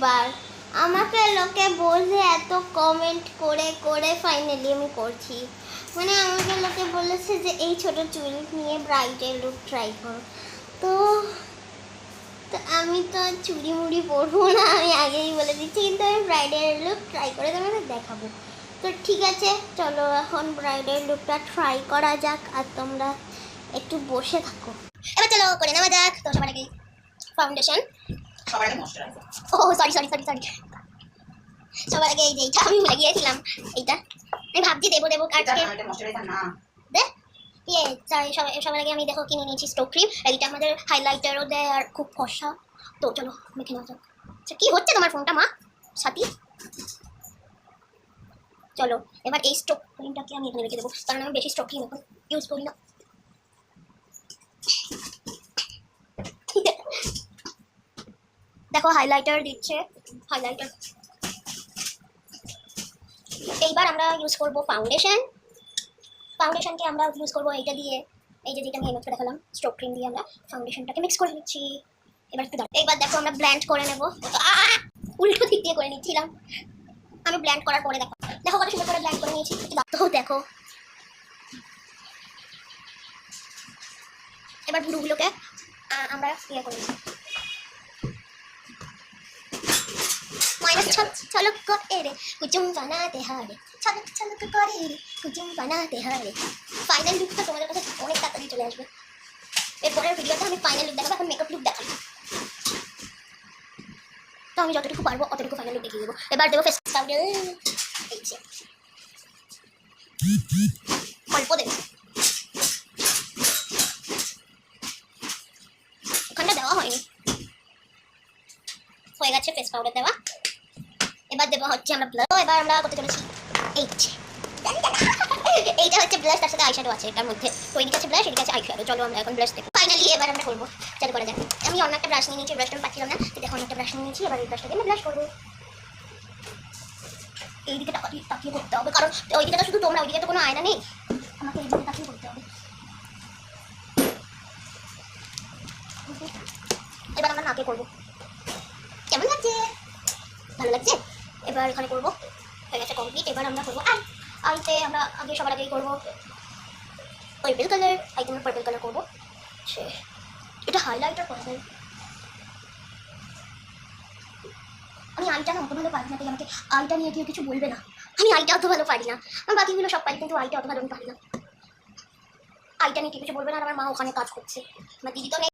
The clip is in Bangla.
বার আমাকে লোকে বলছে এত কমেন্ট করে করে ফাইনালি আমি করছি। মানে আমাকে লোকে বলেছে যে এই ছোট চুল নিয়ে ব্রাইডাল লুক ট্রাই করো। তো আমি তো চুড়ি মুড়ি পরবো না, আমি আগেই বলে দিচ্ছি, কিন্তু আমি ব্রাইডাল লুক ট্রাই করে তোমাদের দেখাবো। তো ঠিক আছে, চলো এখন ব্রাইডাল লুকটা ট্রাই করা যাক, আর তোমরা একটু বসে থাকো। এবার চলো করে নেওয়া যাক। তো সবার আগে ফাউন্ডেশন, সবার আগে ময়শ্চারাইজার। ও সরি সরি সরি সরি সবার আগে এই যে এইটা আমি ভুলে গিয়েছিলাম, এইটা আমি ভাবছি দেবো দেবো আজকে। এটা ময়শ্চারাইজার না, দে ইয়ে সরি, সবার আগে আমি দেখো কিনে নিয়েছি স্টোক ক্রিম। এইটা আমাদের হাইলাইটারও দেয় আর খুব ফর্সা। তো চলো মেখে নেওয়া যাক। আচ্ছা কী হচ্ছে তোমার ফোনটা মা সাথী? চলো এবার এই স্টোক ক্রিমটাকে আমি এখানে রেখে দেবো, কারণ আমি বেশি স্টোক ক্রিম এখন ইউজ করি না। দেখো হাইলাইটার দিচ্ছে, হাইলাইটার। এইবার আমরা ইউজ করবো ফাউন্ডেশন। ফাউন্ডেশনকে আমরা ইউজ করবো এইটা দিয়ে, এই যে যেটা আমি এইমাত্র দেখালাম স্টোক ক্রিম দিয়ে আমরা ফাউন্ডেশনটাকে মিক্স করে নিচ্ছি। এবার একটু এইবার দেখো আমরা ব্ল্যান্ড করে নেবো। উল্টো দিক দিয়ে করে নিচ্ছিলাম আমি, ব্ল্যান্ড করার পরে দেখো দেখো কত সুন্দর করে ব্ল্যান্ড করে নিয়েছি। তো দেখো এবার ভুরুগুলোকে আমরা ইয়ে করে নিচ্ছি। ছলক করে রে কুচুম বানাতে হারে, ছলক ছলক করে রে কুচুম বানাতে হারে। ফাইনাল লুকটা তোমাদের কাছে অনেক তাড়াতাড়ি চলে আসবে। এরপরের ভিডিওতে আমি ফাইনাল লুক দেখাবো, এখন মেকআপ লুক দেখাবো। তো আমি যতটুকু পারবো অতটুকু ফাইনাল লুক দেখিয়ে দেবো। এবার দেবো ফেস পাউডার, অল্প দেবো, ওখানটা দেওয়া হয়নি, হয়ে গেছে ফেস পাউডার দেওয়া। এবার দেবো হচ্ছে আমরা ব্লাশ। এবার আমরা করতে চলেছি এইটা হচ্ছে ব্লাশ, তার সাথে আইশ্যাডো আছে এটার মধ্যে। তো এদিকে আছে ব্লাশ, এদিকে আছে আইশ্যাডো। চলো আমরা এখন ব্লাশ দেখো। ফাইনালি এবার আমরা করবো, চালু করা যাক। আমি অন্য একটা ব্রাশ নিয়ে নিয়েছি, ব্রাশটা আমি পাচ্ছিলাম না, দেখো অন্য একটা ব্রাশ নিয়ে নিয়েছি। এবার এই ব্রাশটা দিয়ে আমি ব্লাশ করবো। এই দিকে তাকিয়ে করতে হবে, কারণ ওই দিকে তো শুধু তোমরা, ওই দিকে তো কোনো আয়না নেই, আমাকে এই দিকে তাকিয়ে করতে হবে। এবার আমরা নাকে করবো, কেমন লাগছে? ভালো লাগছে? এবার এখানে করবো, হয়ে গেছে কমপ্লিট। এবার আমরা করবো আইতে আমরা আগে সবার আগেই করবো পার্পল কালার। আইতে আমরা পার্পল কালার করবো। এটা হাইলাইটার করা যায়। আমি আইটা না অত ভালো পারি না, তাই আমাকে আইটা নিয়ে কেউ কিছু বলবে না। আমি আইটা অত ভালো পারি না, আমি বাকিগুলো সব পারি, কিন্তু আইটা অত ভালো আমি পারি না। আইটা নিয়ে কেউ কিছু বলবে না। আর আমার মা ওখানে কাজ করছে, আমার দিদি তো